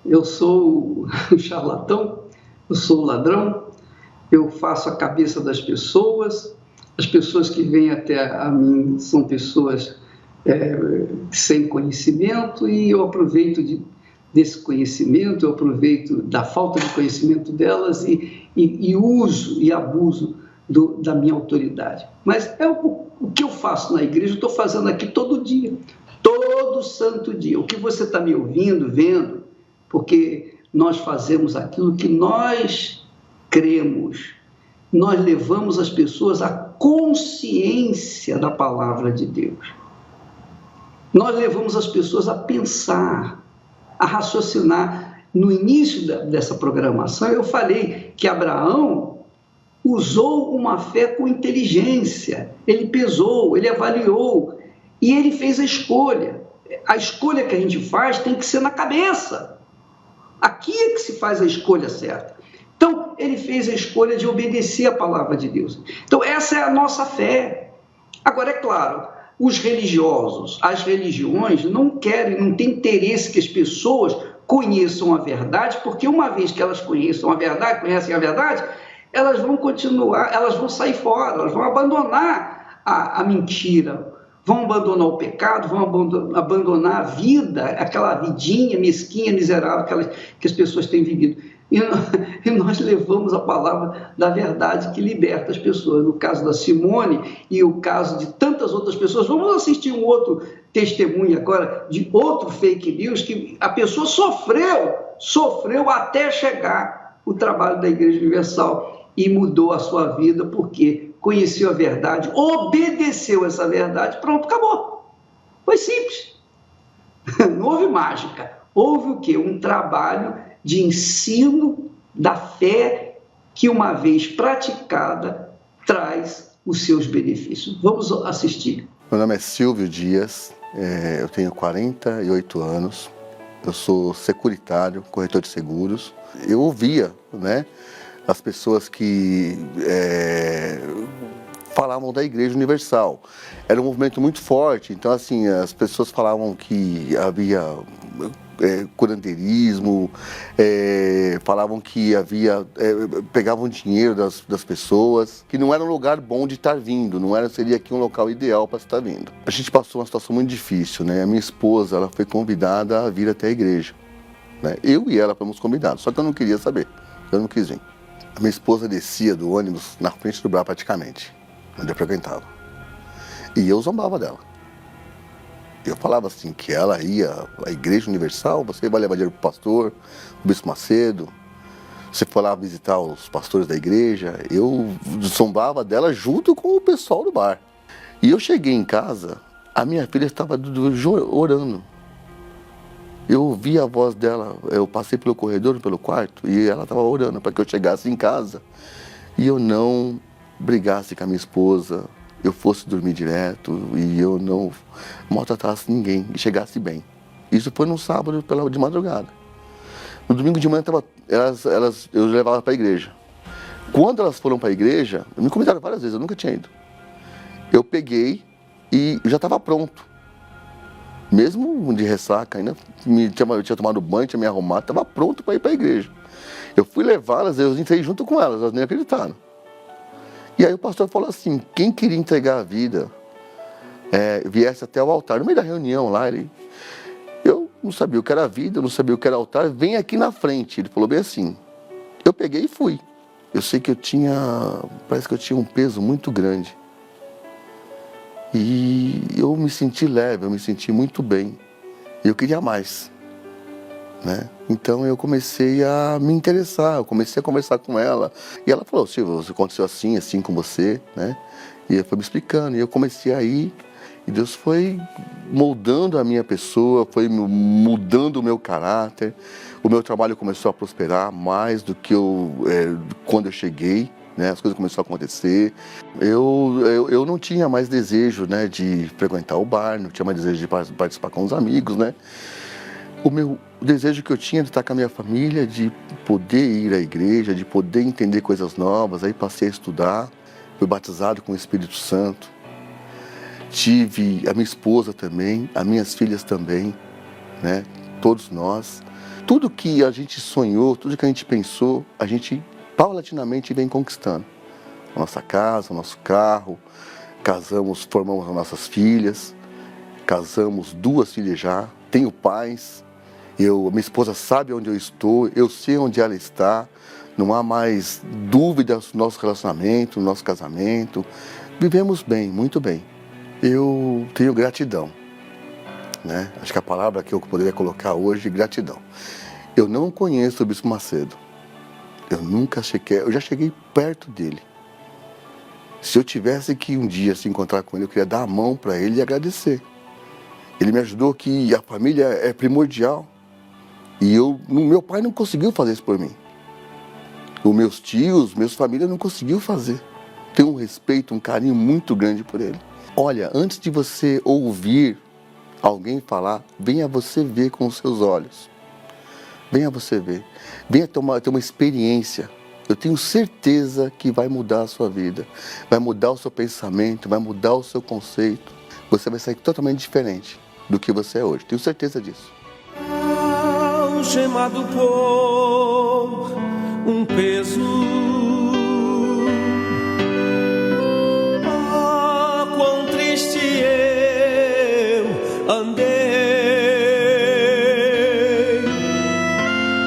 eu sou o charlatão, eu sou o ladrão, eu faço a cabeça das pessoas. As pessoas que vêm até a mim são pessoas sem conhecimento, e eu aproveito desse conhecimento, eu aproveito da falta de conhecimento delas e uso e abuso da minha autoridade. Mas é o que eu faço na igreja, eu estou fazendo aqui todo dia, todo santo dia. O que você está me ouvindo, vendo, porque nós fazemos aquilo que nós cremos. Nós levamos as pessoas à consciência da palavra de Deus. Nós levamos as pessoas a pensar, a raciocinar. No início dessa programação, eu falei que Abraão usou uma fé com inteligência. Ele pesou, ele avaliou e ele fez a escolha. A escolha que a gente faz tem que ser na cabeça. Aqui é que se faz a escolha certa. Então, ele fez a escolha de obedecer a palavra de Deus. Então, essa é a nossa fé. Agora, é claro, os religiosos, as religiões não querem, não têm interesse que as pessoas conheçam a verdade, porque uma vez que elas conhecem a verdade, elas vão continuar, elas vão sair fora, elas vão abandonar a mentira, vão abandonar o pecado, vão abandonar a vida, aquela vidinha mesquinha, miserável que as pessoas têm vivido. E nós levamos a palavra da verdade que liberta as pessoas. No caso da Simone e o caso de tantas outras pessoas, vamos assistir um outro testemunho agora de outro fake news que a pessoa sofreu até chegar o trabalho da Igreja Universal e mudou a sua vida porque conheceu a verdade, obedeceu essa verdade, pronto, acabou. Foi simples. Não houve mágica. Houve o quê? Um trabalho de ensino da fé que, uma vez praticada, traz os seus benefícios. Vamos assistir. Meu nome é Silvio Dias, eu tenho 48 anos, eu sou securitário, corretor de seguros. Eu ouvia, as pessoas que falavam da Igreja Universal. Era um movimento muito forte, então assim, as pessoas falavam que havia curandeirismo, falavam que havia, pegavam dinheiro das pessoas, que não era um lugar bom de estar vindo, seria aqui um local ideal para estar vindo. A gente passou uma situação muito difícil, né? A minha esposa, ela foi convidada a vir até a igreja, né? Eu e ela fomos convidados, só que eu não queria saber, eu não quis vir. A minha esposa descia do ônibus na frente do bar praticamente, onde eu frequentava, e eu zombava dela. Eu falava assim, que ela ia à Igreja Universal, você vai levar dinheiro para o pastor, o Bispo Macedo, você foi lá visitar os pastores da igreja. Eu zombava dela junto com o pessoal do bar. E eu cheguei em casa, a minha filha estava orando. Eu ouvi a voz dela, eu passei pelo corredor, pelo quarto, e ela estava orando para que eu chegasse em casa e eu não brigasse com a minha esposa, eu fosse dormir direto e eu não maltratasse ninguém e chegasse bem. Isso foi no sábado de madrugada. No domingo de manhã eu levava para a igreja. Quando elas foram para a igreja, me convidaram várias vezes, eu nunca tinha ido. Eu peguei e já estava pronto. Mesmo de ressaca, ainda eu tinha tomado banho, tinha me arrumado, estava pronto para ir para a igreja. Eu fui levá-las, eu entrei junto com elas, elas nem acreditaram. E aí o pastor falou assim, quem queria entregar a vida, viesse até o altar. No meio da reunião lá, eu não sabia o que era a vida, eu não sabia o que era altar, vem aqui na frente. Ele falou bem assim. Eu peguei e fui. Eu sei que parece que eu tinha um peso muito grande. E eu me senti leve, eu me senti muito bem. E eu queria mais, né? Então eu comecei a me interessar, eu comecei a conversar com ela. E ela falou, Silvio, aconteceu assim com você, né? E ela foi me explicando, e eu comecei a ir. E Deus foi moldando a minha pessoa, foi mudando o meu caráter. O meu trabalho começou a prosperar mais do que quando eu cheguei, né? As coisas começaram a acontecer. Eu não tinha mais desejo, né, de frequentar o bar, não tinha mais desejo de participar com os amigos, né? O desejo que eu tinha de estar com a minha família, de poder ir à igreja, de poder entender coisas novas. Aí passei a estudar, fui batizado com o Espírito Santo. Tive a minha esposa também, as minhas filhas também, né? Todos nós. Tudo que a gente sonhou, tudo que a gente pensou, a gente paulatinamente vem conquistando. A nossa casa, o nosso carro, casamos, formamos as nossas filhas, casamos 2 filhas já, tenho pais, minha esposa sabe onde eu estou, eu sei onde ela está, não há mais dúvidas no nosso relacionamento, no nosso casamento, vivemos bem, muito bem. Eu tenho gratidão, né? Acho que a palavra que eu poderia colocar hoje é gratidão. Eu não conheço o Bispo Macedo, eu já cheguei perto dele. Se eu tivesse que um dia se encontrar com ele, eu queria dar a mão para ele e agradecer. Ele me ajudou, que a família é primordial. E meu pai não conseguiu fazer isso por mim. Os meus tios, minhas famílias não conseguiu fazer. Tenho um respeito, um carinho muito grande por ele. Olha, antes de você ouvir alguém falar, venha você ver com os seus olhos. Venha você ver. Venha ter uma experiência. Eu tenho certeza que vai mudar a sua vida. Vai mudar o seu pensamento, vai mudar o seu conceito. Você vai sair totalmente diferente do que você é hoje. Tenho certeza disso. Algemado por um peso, quão triste eu andei,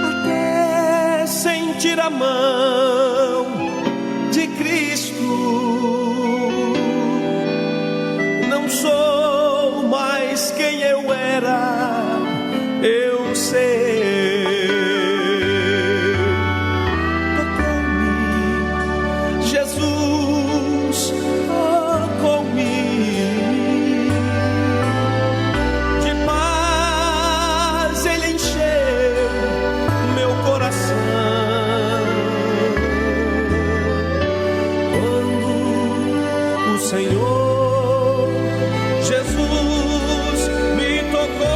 até sentir a mão de Cristo. Não sou mais quem eu era, eu sei. Tocou-me, Jesus, tocou-me. De paz Ele encheu meu coração. Quando o Senhor Jesus me tocou,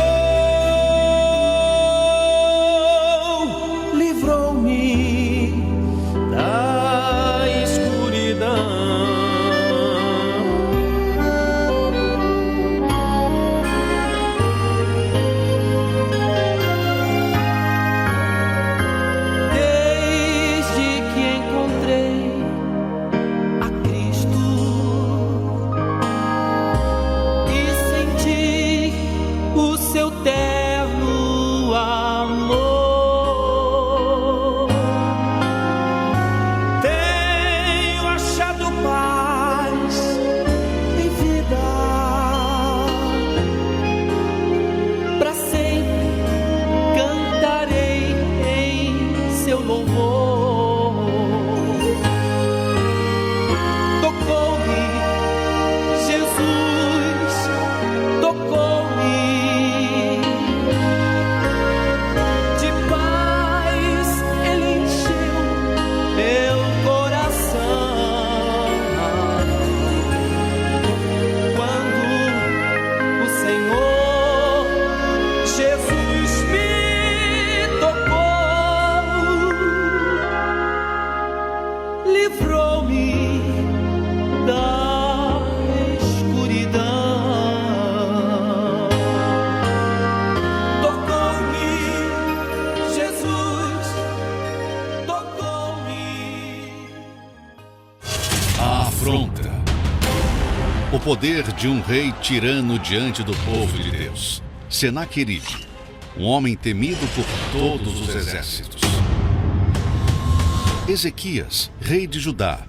poder de um rei tirano diante do povo de Deus. Senaqueribe, um homem temido por todos os exércitos. Ezequias, rei de Judá,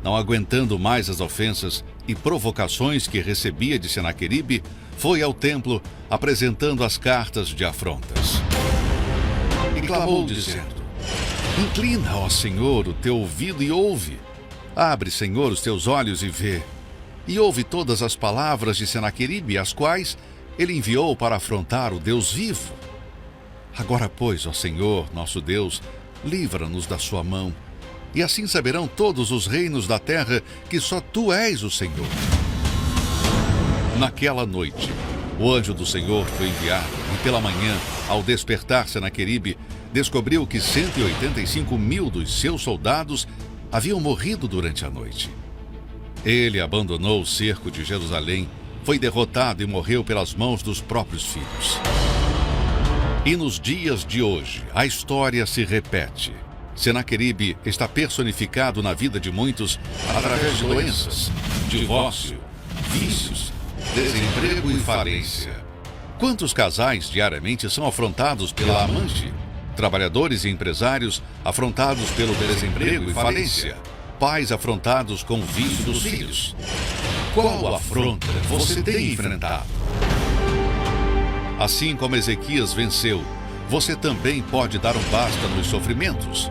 não aguentando mais as ofensas e provocações que recebia de Senaqueribe, foi ao templo apresentando as cartas de afrontas. E clamou dizendo: inclina, ó Senhor, o teu ouvido e ouve. Abre, Senhor, os teus olhos e vê. E ouve todas as palavras de Senaqueribe, as quais ele enviou para afrontar o Deus vivo. Agora, pois, ó Senhor, nosso Deus, livra-nos da sua mão, e assim saberão todos os reinos da terra que só tu és o Senhor. Naquela noite, o anjo do Senhor foi enviado, e pela manhã, ao despertar Senaqueribe, descobriu que 185.000 dos seus soldados haviam morrido durante a noite. Ele abandonou o cerco de Jerusalém, foi derrotado e morreu pelas mãos dos próprios filhos. E nos dias de hoje, a história se repete. Senaqueribe está personificado na vida de muitos através de doenças, divórcio, vícios, desemprego e falência. Quantos casais diariamente são afrontados pela amante? Trabalhadores e empresários afrontados pelo desemprego e falência. Pais afrontados com o vício dos filhos. Qual afronta você tem enfrentado? Assim como Ezequias venceu, você também pode dar um basta nos sofrimentos.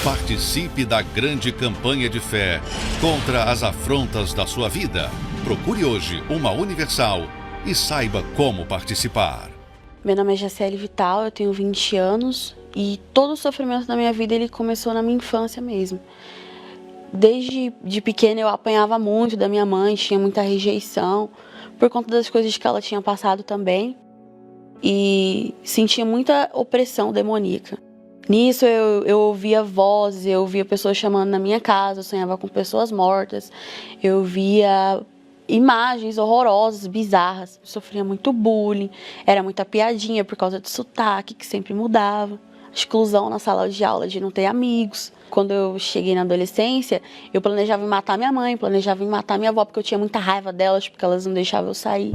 Participe da grande campanha de fé contra as afrontas da sua vida. Procure hoje uma Universal e saiba como participar. Meu nome é Jaciele Vital, eu tenho 20 anos e todo o sofrimento da minha vida ele começou na minha infância mesmo. Desde pequena eu apanhava muito da minha mãe, tinha muita rejeição por conta das coisas que ela tinha passado também e sentia muita opressão demoníaca. Nisso eu ouvia vozes, eu ouvia pessoas chamando na minha casa, eu sonhava com pessoas mortas, eu via imagens horrorosas, bizarras. Eu sofria muito bullying, era muita piadinha por causa do sotaque que sempre mudava, exclusão na sala de aula de não ter amigos. Quando eu cheguei na adolescência, eu planejava em matar minha mãe, planejava em matar minha avó, porque eu tinha muita raiva delas, porque elas não deixavam eu sair.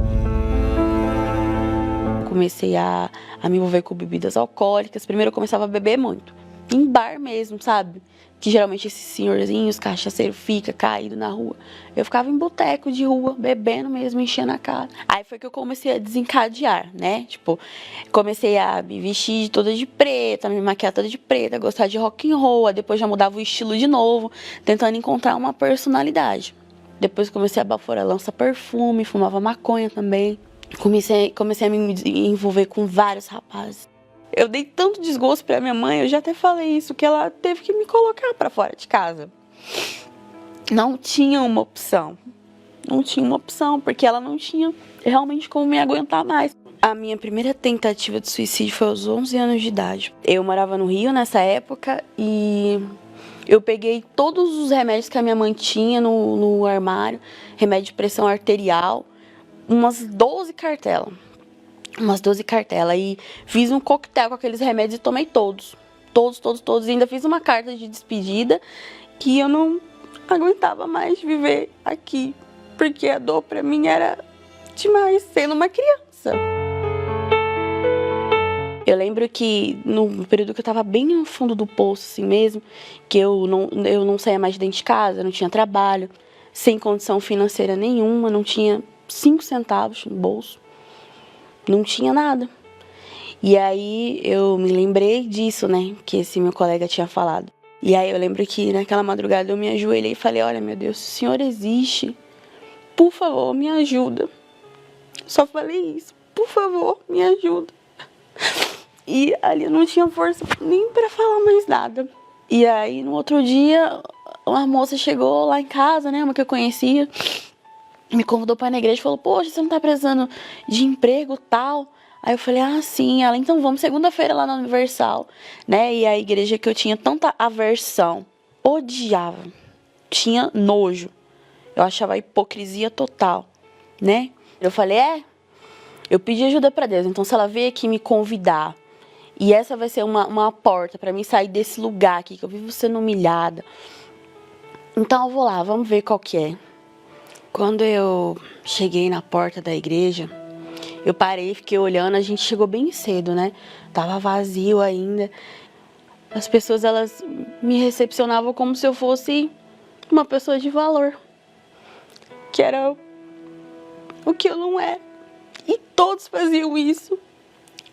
Comecei a me envolver com bebidas alcoólicas. Primeiro eu começava a beber muito, em bar mesmo, sabe? Que geralmente esses senhorzinhos, cachaceiros, fica caído na rua. Eu ficava em boteco de rua, bebendo mesmo, enchendo a cara. Aí foi que eu comecei a desencadear, né? Tipo, comecei a me vestir toda de preta, me maquiar toda de preta, gostar de rock and roll. Aí depois já mudava o estilo de novo, tentando encontrar uma personalidade. Depois comecei a baforar lança-perfume, fumava maconha também. Comecei a me envolver com vários rapazes. Eu dei tanto desgosto pra minha mãe, eu já até falei isso, que ela teve que me colocar pra fora de casa. Não tinha uma opção. Não tinha uma opção, porque ela não tinha realmente como me aguentar mais. A minha primeira tentativa de suicídio foi aos 11 anos de idade. Eu morava no Rio nessa época e eu peguei todos os remédios que a minha mãe tinha no armário, remédio de pressão arterial, umas 12 cartelas. E fiz um coquetel com aqueles remédios e tomei todos. E ainda fiz uma carta de despedida que eu não aguentava mais viver aqui. Porque a dor pra mim era demais, sendo uma criança. Eu lembro que no período que eu tava bem no fundo do poço, assim mesmo, que eu não saía mais de dentro de casa, não tinha trabalho, sem condição financeira nenhuma, não tinha 5 centavos no bolso. Não tinha nada. E aí eu me lembrei disso, né? Que esse meu colega tinha falado. E aí eu lembro que naquela madrugada eu me ajoelhei e falei: olha, meu Deus, se o Senhor existe, por favor, me ajuda. Só falei isso. Por favor, me ajuda. E ali eu não tinha força nem pra falar mais nada. E aí no outro dia, uma moça chegou lá em casa, né? Uma que eu conhecia, me convidou para ir na igreja e falou: poxa, você não tá precisando de emprego tal? Aí eu falei: ah, sim. Ela: então vamos segunda-feira lá na Universal, né? E a igreja que eu tinha tanta aversão, odiava, tinha nojo, eu achava a hipocrisia total, né? Eu falei: eu pedi ajuda para Deus, então se ela veio aqui me convidar e essa vai ser uma porta para mim sair desse lugar aqui que eu vivo sendo humilhada, então eu vou lá, vamos ver qual que é Quando eu cheguei na porta da igreja, eu parei, fiquei olhando, a gente chegou bem cedo, né? Tava vazio ainda. As pessoas, elas me recepcionavam como se eu fosse uma pessoa de valor, que era o que eu não era. E todos faziam isso.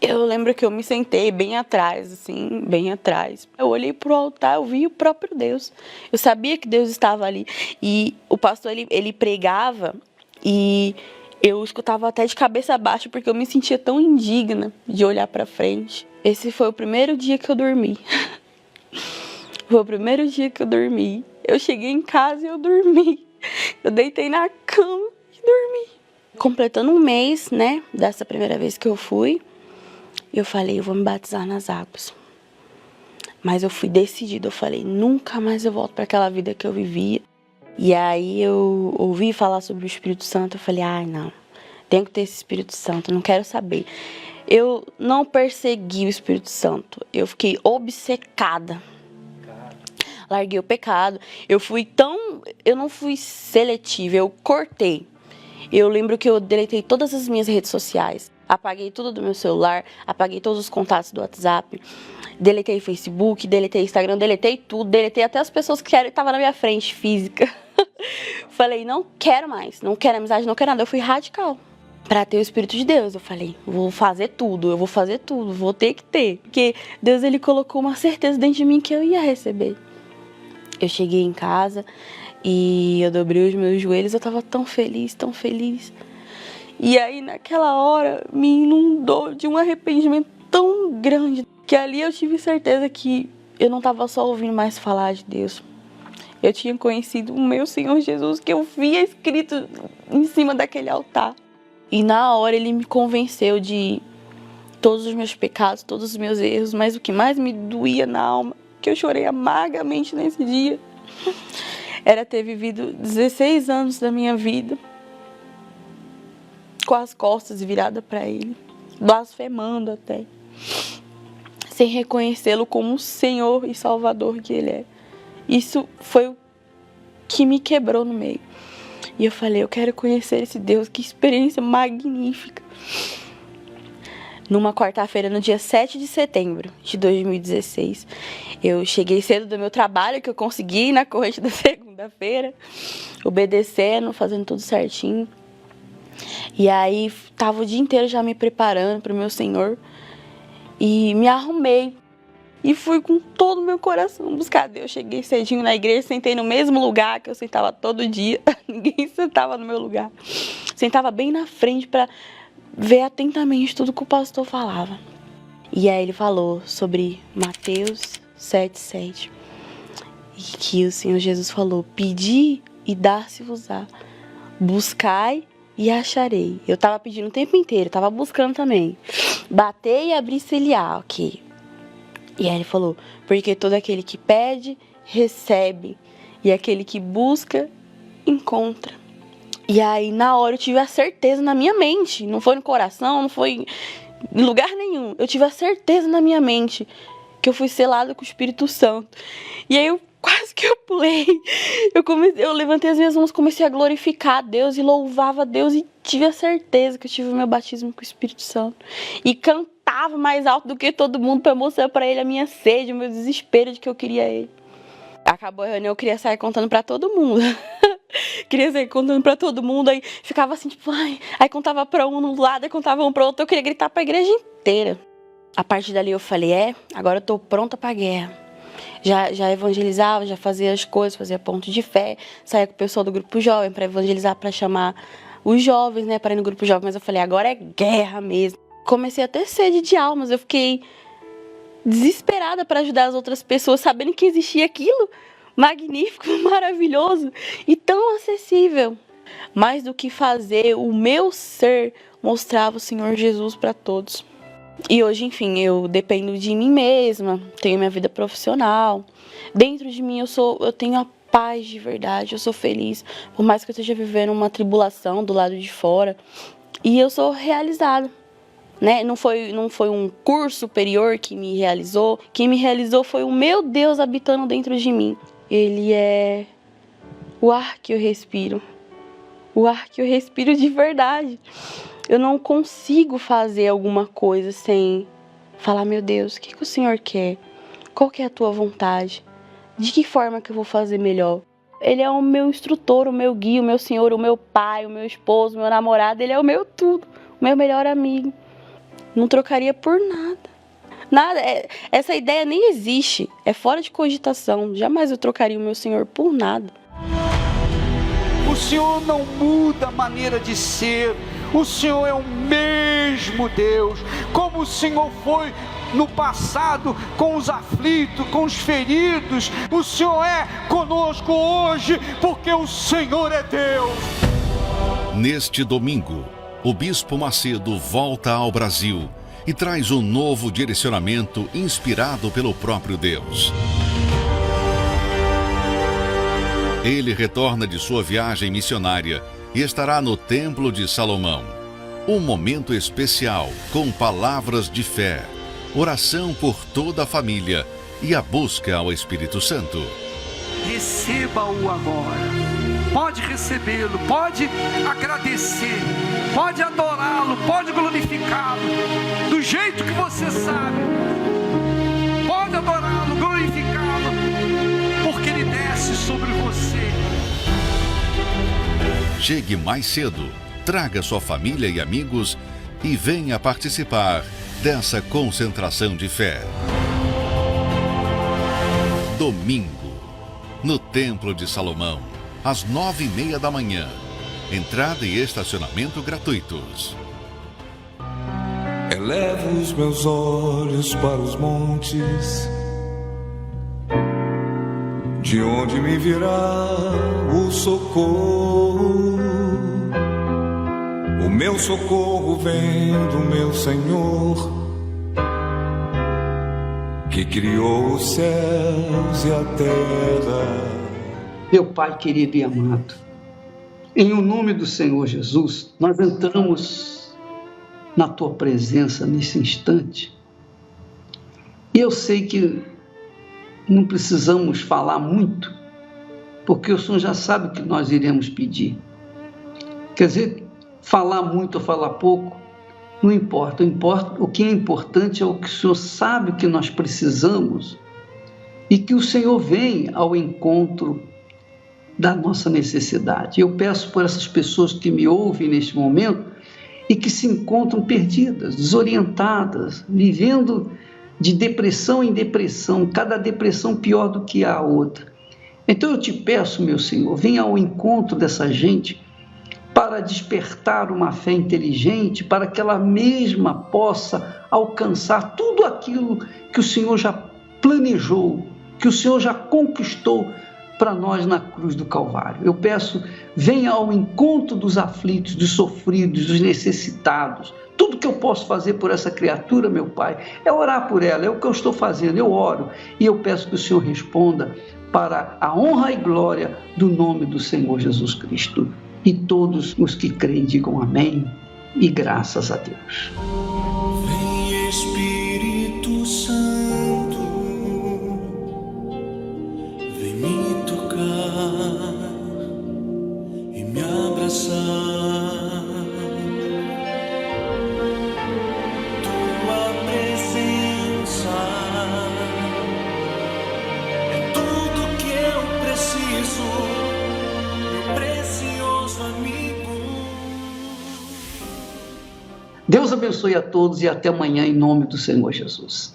Eu lembro que eu me sentei bem atrás, assim, bem atrás. Eu olhei pro altar, eu vi o próprio Deus. Eu sabia que Deus estava ali. E o pastor, ele pregava e eu escutava até de cabeça baixa, porque eu me sentia tão indigna de olhar pra frente. Esse foi o primeiro dia que eu dormi. Foi o primeiro dia que eu dormi. Eu cheguei em casa e eu dormi. Eu deitei na cama e dormi. Completando um mês, né, dessa primeira vez que eu fui, eu falei, eu vou me batizar nas águas. Mas eu fui decidida, eu falei, nunca mais eu volto para aquela vida que eu vivia. E aí eu ouvi falar sobre o Espírito Santo, eu falei, ai não, tenho que ter esse Espírito Santo, não quero saber. Eu não persegui o Espírito Santo, eu fiquei obcecada. Larguei o pecado, eu não fui seletiva, eu cortei. Eu lembro que eu deletei todas as minhas redes sociais. Apaguei tudo do meu celular, apaguei todos os contatos do WhatsApp, deletei Facebook, deletei Instagram, deletei tudo, deletei até as pessoas que estavam na minha frente, física. Falei, não quero mais, não quero amizade, não quero nada. Eu fui radical para ter o Espírito de Deus. Eu falei, vou fazer tudo, vou ter que ter. Porque Deus, ele colocou uma certeza dentro de mim que eu ia receber. Eu cheguei em casa e eu dobrei os meus joelhos, eu tava tão feliz, tão feliz. E aí, naquela hora, me inundou de um arrependimento tão grande, que ali eu tive certeza que eu não estava só ouvindo mais falar de Deus. Eu tinha conhecido o meu Senhor Jesus, que eu via escrito em cima daquele altar. E na hora ele me convenceu de todos os meus pecados, todos os meus erros, mas o que mais me doía na alma, que eu chorei amargamente nesse dia, era ter vivido 16 anos da minha vida com as costas viradas para ele, blasfemando até, sem reconhecê-lo como o Senhor e Salvador que ele é. Isso foi o que me quebrou no meio. E eu falei, eu quero conhecer esse Deus, que experiência magnífica. Numa quarta-feira, no dia 7 de setembro de 2016, eu cheguei cedo do meu trabalho, que eu consegui ir na corrente da segunda-feira, obedecendo, fazendo tudo certinho. E aí, tava o dia inteiro já me preparando para o meu Senhor. E me arrumei. E fui com todo o meu coração buscar Deus. Cheguei cedinho na igreja, sentei no mesmo lugar que eu sentava todo dia. Ninguém sentava no meu lugar. Sentava bem na frente para ver atentamente tudo que o pastor falava. E aí ele falou sobre Mateus 7,7. E que o Senhor Jesus falou, pedi e dar-se-vos-á. Buscai e acharei. Eu tava pedindo o tempo inteiro, tava buscando também. Bater e abrir-se-lhe-á, ok. E aí ele falou, porque todo aquele que pede, recebe. E aquele que busca, encontra. E aí na hora eu tive a certeza na minha mente. Não foi no coração, não foi em lugar nenhum. Eu tive a certeza na minha mente que eu fui selada com o Espírito Santo. E aí eu quase que eu pulei. Eu levantei as minhas mãos, comecei a glorificar a Deus e louvava a Deus e tive a certeza que eu tive o meu batismo com o Espírito Santo. E cantava mais alto do que todo mundo para mostrar para ele a minha sede, o meu desespero de que eu queria ele. Acabou a reunião, eu queria sair contando para todo mundo. Queria sair contando para todo mundo, aí ficava assim, tipo, ai. Aí contava para um no lado, aí contava um para outro, eu queria gritar para a igreja inteira. A partir dali eu falei, agora eu tô pronta para a guerra. Já evangelizava, já fazia as coisas, fazia ponto de fé, saía com o pessoal do grupo jovem para evangelizar, para chamar os jovens, né, para ir no grupo jovem. Mas eu falei, agora é guerra mesmo. Comecei a ter sede de almas, eu fiquei desesperada para ajudar as outras pessoas, sabendo que existia aquilo magnífico, maravilhoso e tão acessível. Mais do que fazer, o meu ser mostrava o Senhor Jesus para todos. E hoje, enfim, eu dependo de mim mesma, tenho minha vida profissional. Dentro de mim eu tenho a paz de verdade, eu sou feliz. Por mais que eu esteja vivendo uma tribulação do lado de fora. E eu sou realizada, né? Não foi um curso superior que me realizou. Quem me realizou foi o meu Deus habitando dentro de mim. Ele é o ar que eu respiro. o ar que eu respiro de verdade. Eu não consigo fazer alguma coisa sem falar, meu Deus, o que o Senhor quer? Qual que é a tua vontade? De que forma que eu vou fazer melhor? Ele é o meu instrutor, o meu guia, o meu Senhor, o meu pai, o meu esposo, o meu namorado. Ele é o meu tudo, o meu melhor amigo. Não trocaria por nada. Nada, essa ideia nem existe. É fora de cogitação. Jamais eu trocaria o meu Senhor por nada. O Senhor não muda a maneira de ser. O Senhor é o mesmo Deus. Como o Senhor foi no passado com os aflitos, com os feridos, o Senhor é conosco hoje, porque o Senhor é Deus. Neste domingo, o Bispo Macedo volta ao Brasil e traz um novo direcionamento inspirado pelo próprio Deus. Ele retorna de sua viagem missionária e estará no Templo de Salomão. Um momento especial com palavras de fé, oração por toda a família e a busca ao Espírito Santo. Receba-o agora. Pode recebê-lo, pode agradecer, pode adorá-lo, pode glorificá-lo, do jeito que você sabe. Pode adorá-lo, glorificá-lo, porque ele desce sobre você. Chegue mais cedo, traga sua família e amigos e venha participar dessa concentração de fé. Domingo, no Templo de Salomão, às 9:30 da manhã. Entrada e estacionamento gratuitos. Elevo os meus olhos para os montes, de onde me virá o socorro. O meu socorro vem do meu Senhor, que criou os céus e a terra. Meu Pai querido e amado, em o nome do Senhor Jesus, nós entramos na Tua presença nesse instante. E eu sei que não precisamos falar muito, porque o Senhor já sabe o que nós iremos pedir. Quer dizer, falar muito ou falar pouco, não importa. O que é importante é o que o Senhor sabe o que nós precisamos e que o Senhor vem ao encontro da nossa necessidade. Eu peço por essas pessoas que me ouvem neste momento e que se encontram perdidas, desorientadas, vivendo de depressão em depressão, cada depressão pior do que a outra. Então eu te peço, meu Senhor, venha ao encontro dessa gente para despertar uma fé inteligente, para que ela mesma possa alcançar tudo aquilo que o Senhor já planejou, que o Senhor já conquistou para nós na cruz do Calvário. Eu peço, venha ao encontro dos aflitos, dos sofridos, dos necessitados. Tudo que eu posso fazer por essa criatura, meu Pai, é orar por ela, é o que eu estou fazendo, eu oro. E eu peço que o Senhor responda para a honra e glória do nome do Senhor Jesus Cristo. E todos os que creem digam amém e graças a Deus. Vem Espírito Santo, vem me tocar e me abraçar. Tua presença é tudo que eu preciso, meu precioso amigo. Deus abençoe a todos e até amanhã em nome do Senhor Jesus.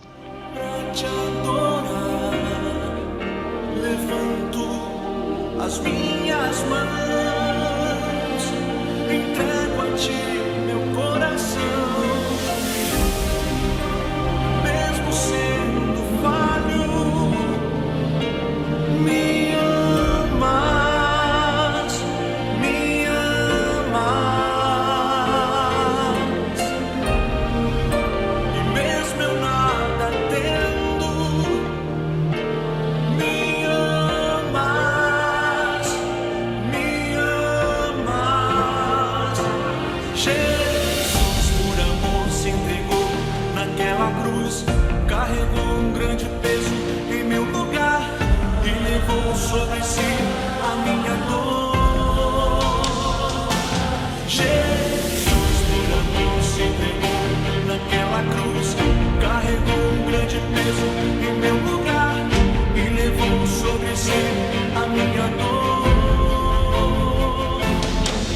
Pra te adorar, levanto as minhas mãos, entrego a ti meu coração, mesmo sendo falho, me amas, me amas. E mesmo eu nada tendo, me amas, me amas. Jesus, por amor peso em meu lugar e levou sobre si a minha dor.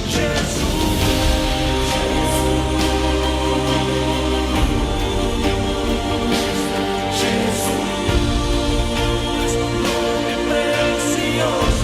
Jesus, nome precioso.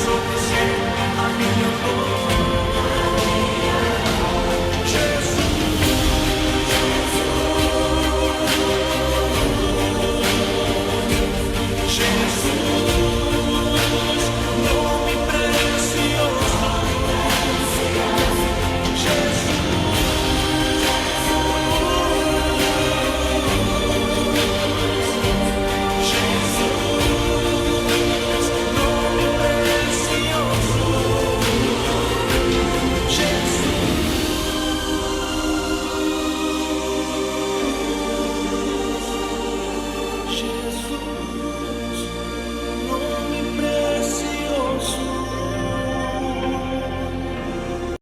Sobre si a minha dor.